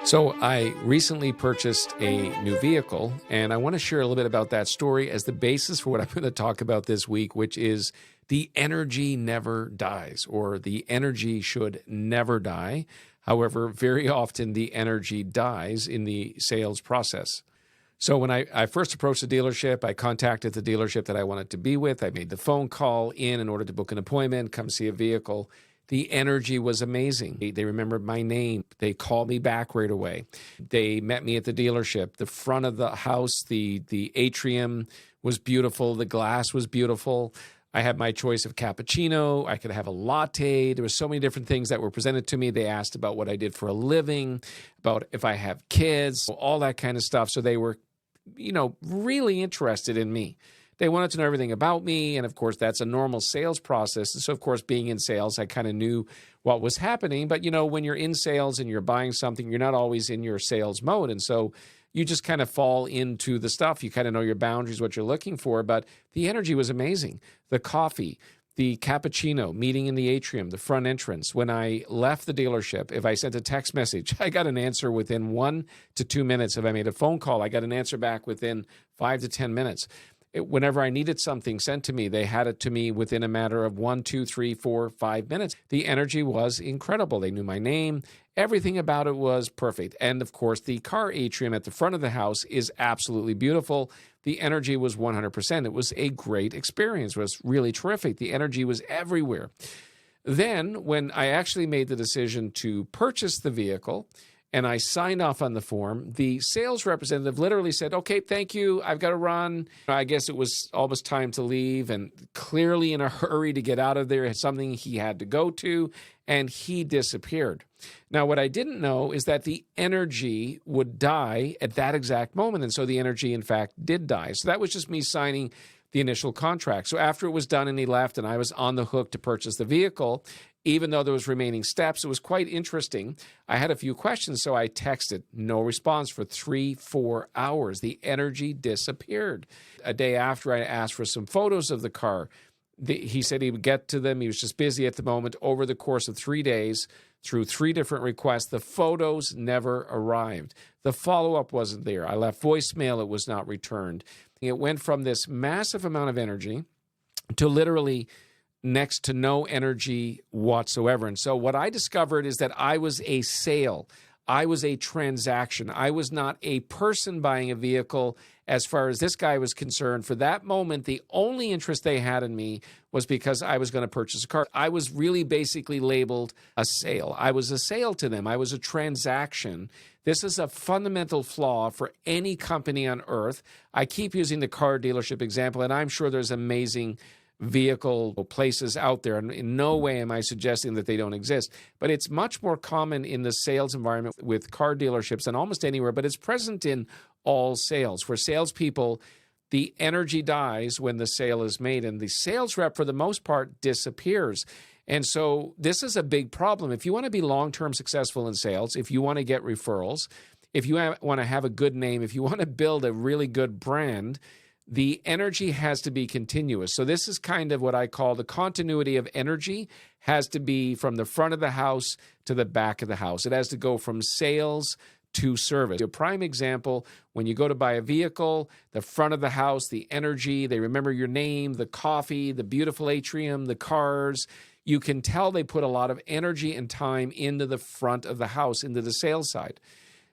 So I recently purchased a new vehicle, and I want to share a little bit about that story as the basis for what I'm going to talk about this week, which is the energy never dies, or the energy should never die. However, very often the energy dies in the sales process. So when I first approached the dealership, I contacted the dealership that I wanted to be with. I made the phone call in order to book an appointment, come see a vehicle. The energy was amazing. They remembered my name. They called me back right away. They met me at the dealership. The front of the house, the atrium was beautiful. The glass was beautiful. I had my choice of cappuccino. I could have a latte. There were so many different things that were presented to me. They asked about what I did for a living, about if I have kids, all that kind of stuff. So they were, really interested in me. They wanted to know everything about me, and of course, that's a normal sales process. And so, of course, being in sales, I kind of knew what was happening. But, when you're in sales and you're buying something, you're not always in your sales mode. And so you just kind of fall into the stuff. You kind of know your boundaries, what you're looking for. But the energy was amazing. The coffee, the cappuccino, meeting in the atrium, the front entrance. When I left the dealership, if I sent a text message, I got an answer within 1 to 2 minutes. If I made a phone call, I got an answer back within 5 to 10 minutes. Whenever I needed something sent to me, they had it to me within a matter of 1, 2, 3, 4, 5 minutes. The energy was incredible. They knew my name. Everything about it was perfect. And of course, the car atrium at the front of the house is absolutely beautiful. The energy was 100%. It was a great experience. It was really terrific. The energy was everywhere. Then, when I actually made the decision to purchase the vehicle, and I signed off on the form, the sales representative literally said, "Okay, thank you. I've got to run." I guess it was almost time to leave, and clearly in a hurry to get out of there, had something he had to go to, and he disappeared. Now, what I didn't know is that the energy would die at that exact moment, and so the energy, in fact, did die. So that was just me signing the initial contract. So after it was done and he left and I was on the hook to purchase the vehicle, even though there was remaining steps, it was quite interesting. I had a few questions, so I texted. No response for 3-4 hours. The energy disappeared. A day after, I asked for some photos of the car. He said he would get to them. He was just busy at the moment. Over the course of 3 days, through 3 different requests, the photos never arrived. The follow-up wasn't there. I left voicemail. It was not returned. It went from this massive amount of energy to literally next to no energy whatsoever. And so what I discovered is that I was a sale. I was a transaction. I was not a person buying a vehicle as far as this guy was concerned. For that moment, the only interest they had in me was because I was going to purchase a car. I was really basically labeled a sale. I was a sale to them. I was a transaction. This is a fundamental flaw for any company on earth. I keep using the car dealership example, and I'm sure there's amazing vehicle places out there, and in no way am I suggesting that they don't exist, but it's much more common in the sales environment with car dealerships than almost anywhere, but it's present in all sales. For salespeople, the energy dies when the sale is made, and the sales rep, for the most part, disappears. And so this is a big problem. If you want to be long-term successful in sales, if you want to get referrals, if you want to have a good name, if you want to build a really good brand, the energy has to be continuous. So this is kind of what I call the continuity of energy has to be from the front of the house to the back of the house. It has to go from sales to service. A prime example, when you go to buy a vehicle, the front of the house, the energy, they remember your name, the coffee, the beautiful atrium, the cars. You can tell they put a lot of energy and time into the front of the house, into the sales side.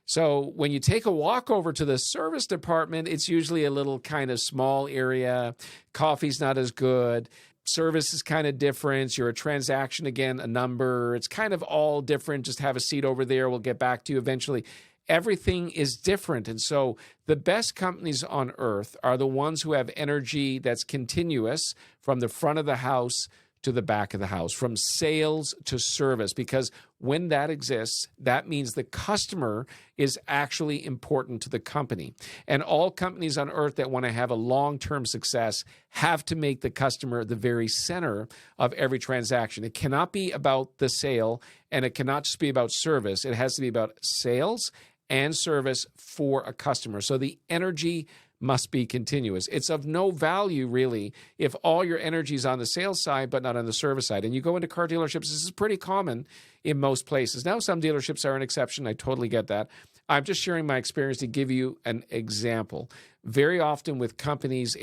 So when you take a walk over to the service department, it's usually a little kind of small area. Coffee's not as good. Service is kind of different. You're a transaction, again, a number. It's kind of all different. Just have a seat over there. We'll get back to you eventually. Everything is different. And so the best companies on earth are the ones who have energy that's continuous from the front of the house to the back of the house, from sales to service, because when that exists, that means the customer is actually important to the company. And all companies on earth that want to have a long-term success have to make the customer the very center of every transaction. It cannot be about the sale, and it cannot just be about service. It has to be about sales and service for a customer. So the energy must be continuous. It's of no value, really, if all your energy is on the sales side but not on the service side. And you go into car dealerships, this is pretty common in most places. Now, some dealerships are an exception. I totally get that. I'm just sharing my experience to give you an example. Very often with companies,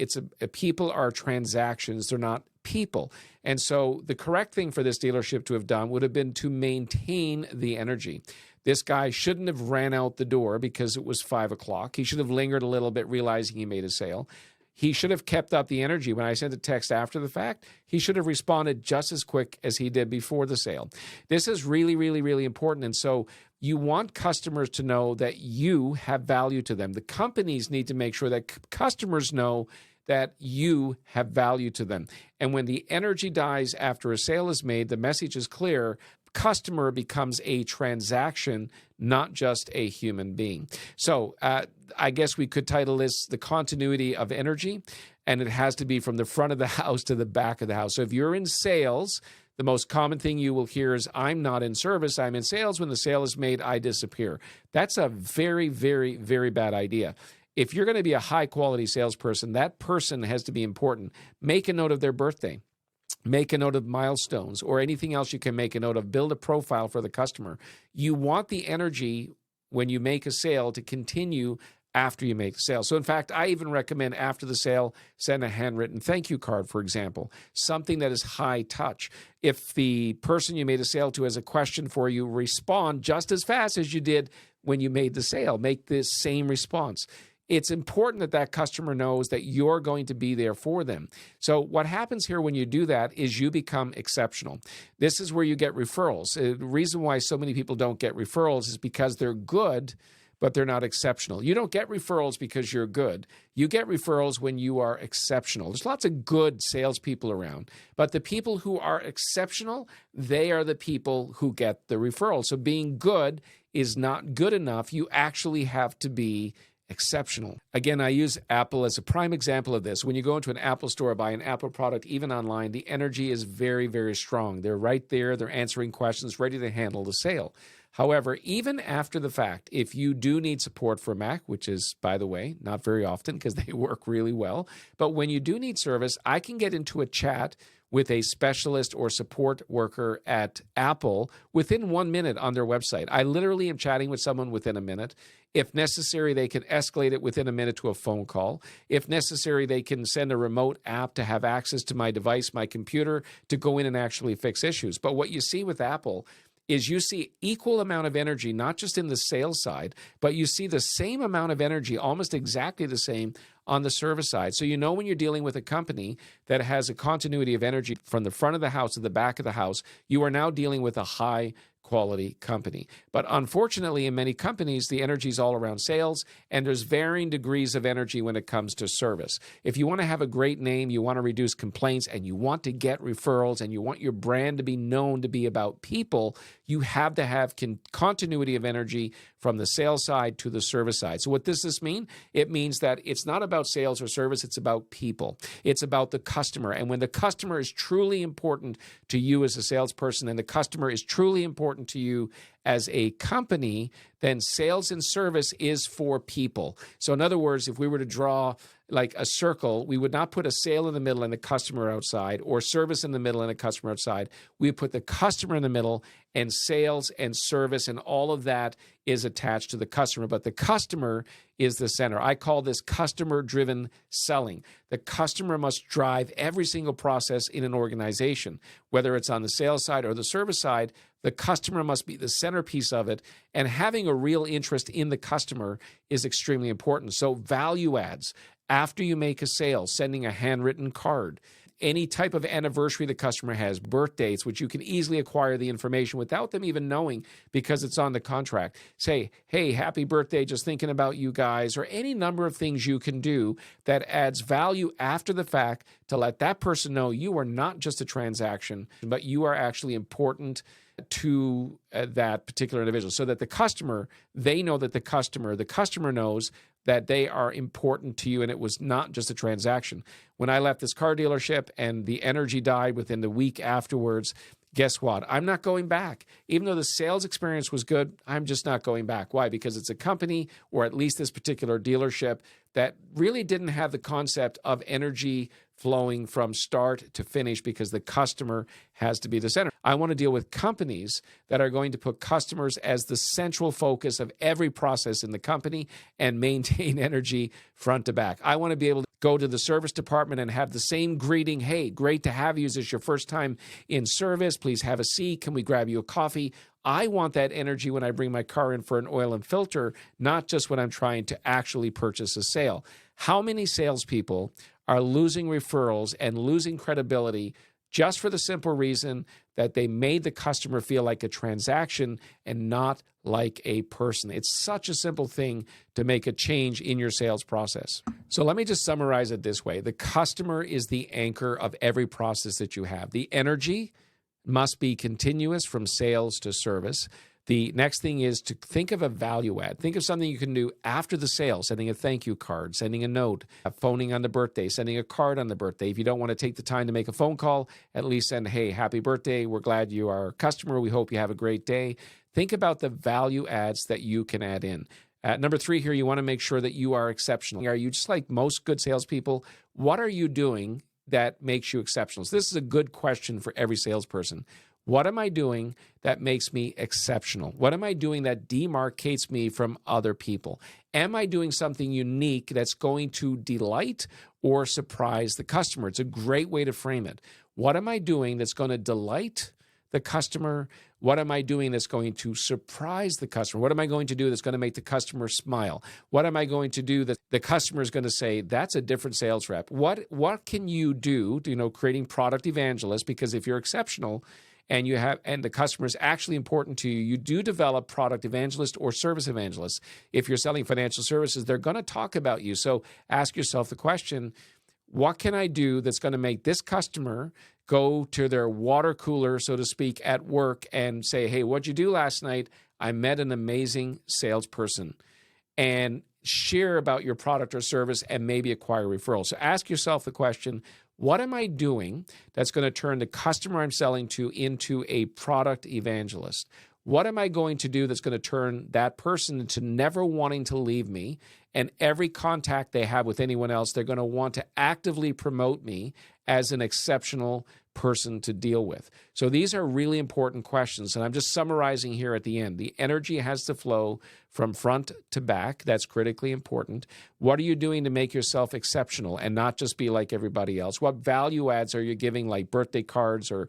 people are transactions. They're not people. And so the correct thing for this dealership to have done would have been to maintain the energy. This guy shouldn't have ran out the door because it was 5 o'clock. He should have lingered a little bit, realizing he made a sale. He should have kept up the energy. When I sent a text after the fact, he should have responded just as quick as he did before the sale. This is really, really, really important. And so you want customers to know that you have value to them. The companies need to make sure that customers know that you have value to them. And when the energy dies after a sale is made, the message is clear. Customer becomes a transaction, not just a human being. So I guess we could title this The Continuity of Energy, and it has to be from the front of the house to the back of the house. So if you're in sales, the most common thing you will hear is, I'm not in service, I'm in sales. When the sale is made, I disappear. That's a very, very, very bad idea. If you're going to be a high-quality salesperson, that person has to be important. Make a note of their birthday. Make a note of milestones or anything else you can make a note of. Build a profile for the customer. You want the energy when you make a sale to continue after you make the sale. So in fact, I even recommend after the sale, send a handwritten thank you card, for example, something that is high touch. If the person you made a sale to has a question for you, respond just as fast as you did when you made the sale. Make this same response. It's important that that customer knows that you're going to be there for them. So what happens here when you do that is you become exceptional. This is where you get referrals. The reason why so many people don't get referrals is because they're good, but they're not exceptional. You don't get referrals because you're good. You get referrals when you are exceptional. There's lots of good salespeople around, but the people who are exceptional, they are the people who get the referrals. So being good is not good enough. You actually have to be exceptional. Again, I use Apple as a prime example of this. When you go into an Apple store, buy an Apple product, even online, the energy is very, very strong. They're right there. They're answering questions, ready to handle the sale. However, even after the fact, if you do need support for Mac, which is, by the way, not very often because they work really well, but when you do need service, I can get into a chat with a specialist or support worker at Apple within 1 minute on their website. I literally am chatting with someone within a minute. If necessary, they can escalate it within a minute to a phone call. If necessary, they can send a remote app to have access to my device, my computer, to go in and actually fix issues. But what you see with Apple is you see equal amount of energy, not just in the sales side, but you see the same amount of energy, almost exactly the same, on the service side. So you know when you're dealing with a company that has a continuity of energy from the front of the house to the back of the house, you are now dealing with a high quality company. But unfortunately, in many companies, the energy is all around sales, and there's varying degrees of energy when it comes to service. If you want to have a great name, you want to reduce complaints, and you want to get referrals, and you want your brand to be known to be about people, you have to have continuity of energy from the sales side to the service side. So what does this mean? It means that it's not about sales or service, it's about people. It's about the customer. And when the customer is truly important to you as a salesperson, and the customer is truly important to you as a company, then sales and service is for people. So in other words, if we were to draw like a circle, we would not put a sale in the middle and the customer outside, or service in the middle and a customer outside. We put the customer in the middle, and sales and service and all of that is attached to the customer. But the customer is the center. I call this customer-driven selling. The customer must drive every single process in an organization, whether it's on the sales side or the service side. The customer must be the centerpiece of it, and having a real interest in the customer is extremely important. So value adds. After you make a sale, sending a handwritten card, any type of anniversary the customer has, birthdays, which you can easily acquire the information without them even knowing because it's on the contract. Say, hey, happy birthday, just thinking about you guys, or any number of things you can do that adds value after the fact to let that person know you are not just a transaction, but you are actually important to that particular individual, so that the customer, they know that the customer knows that they are important to you, and it was not just a transaction. When I left this car dealership and the energy died within the week afterwards, guess what? I'm not going back. Even though the sales experience was good, I'm just not going back. Why? Because it's a company, or at least this particular dealership, that really didn't have the concept of energy flowing from start to finish because the customer has to be the center. I want to deal with companies that are going to put customers as the central focus of every process in the company and maintain energy front to back. I want to be able to go to the service department and have the same greeting. Hey, great to have you. Is this your first time in service? Please have a seat. Can we grab you a coffee? I want that energy when I bring my car in for an oil and filter, not just when I'm trying to actually purchase a sale. How many salespeople are losing referrals and losing credibility just for the simple reason that they made the customer feel like a transaction and not like a person? It's such a simple thing to make a change in your sales process. So let me just summarize it this way. The customer is the anchor of every process that you have. The energy must be continuous from sales to service. The next thing is to think of a value add. Think of something you can do after the sale, sending a thank you card, sending a note, phoning on the birthday, sending a card on the birthday. If you don't want to take the time to make a phone call, at least send, hey, happy birthday. We're glad you are a customer. We hope you have a great day. Think about the value adds that you can add in. Number 3 here, you want to make sure that you are exceptional. Are you just like most good salespeople? What are you doing that makes you exceptional? So this is a good question for every salesperson. What am I doing that makes me exceptional? What am I doing that demarcates me from other people? Am I doing something unique that's going to delight or surprise the customer? It's a great way to frame it. What am I doing that's going to delight the customer? What am I doing that's going to surprise the customer? What am I going to do that's going to make the customer smile? What am I going to do that the customer is going to say, that's a different sales rep? What can you do, creating product evangelists? Because if you're exceptional, and the customer is actually important to you, you do develop product evangelist or service evangelists. If you're selling financial services, they're going to talk about you. So ask yourself the question, what can I do that's going to make this customer go to their water cooler, so to speak, at work and say, hey, what'd you do last night? I met an amazing salesperson. And share about your product or service and maybe acquire referrals. So ask yourself the question, what am I doing that's going to turn the customer I'm selling to into a product evangelist? What am I going to do that's going to turn that person into never wanting to leave me? And every contact they have with anyone else, they're going to want to actively promote me as an exceptional person to deal with. So these are really important questions. And I'm just summarizing here at the end. The energy has to flow from front to back. That's critically important. What are you doing to make yourself exceptional and not just be like everybody else? What value adds are you giving, like birthday cards or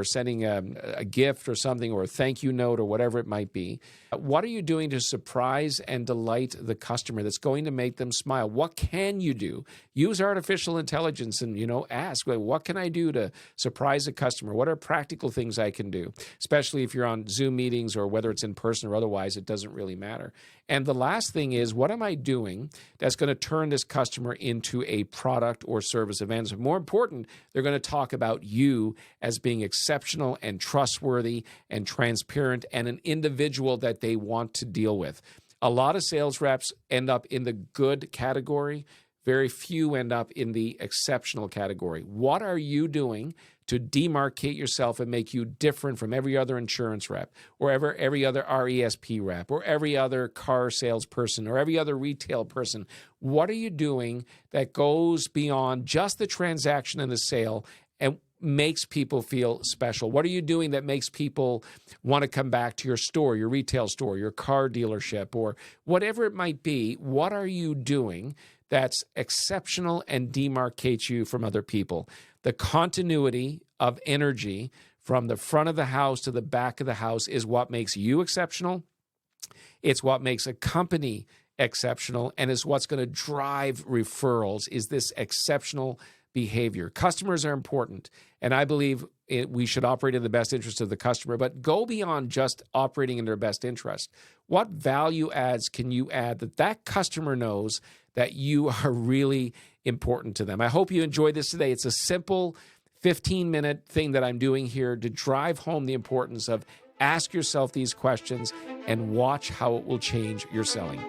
sending a gift or something, or a thank you note or whatever it might be? What are you doing to surprise and delight the customer that's going to make them smile? What can you do? Use artificial intelligence and, ask, what can I do to surprise a customer? What are practical things I can do? Especially if you're on Zoom meetings or whether it's in person or otherwise, it doesn't really matter. And the last thing is, what am I doing that's going to turn this customer into a product or service evangelist? More important, they're going to talk about you as being exceptional and trustworthy and transparent and an individual that they want to deal with. A lot of sales reps end up in the good category. Very few end up in the exceptional category. What are you doing to demarcate yourself and make you different from every other insurance rep or every other RESP rep or every other car salesperson or every other retail person? What are you doing that goes beyond just the transaction and the sale and makes people feel special? What are you doing that makes people want to come back to your store, your retail store, your car dealership, or whatever it might be? What are you doing that's exceptional and demarcates you from other people? The continuity of energy from the front of the house to the back of the house is what makes you exceptional. It's what makes a company exceptional, and is what's going to drive referrals, is this exceptional behavior. Customers are important, and I believe we should operate in the best interest of the customer, but go beyond just operating in their best interest. What value adds can you add that customer knows that you are really important to them? I hope you enjoyed this today. It's a simple 15-minute thing that I'm doing here to drive home the importance of ask yourself these questions and watch how it will change your selling.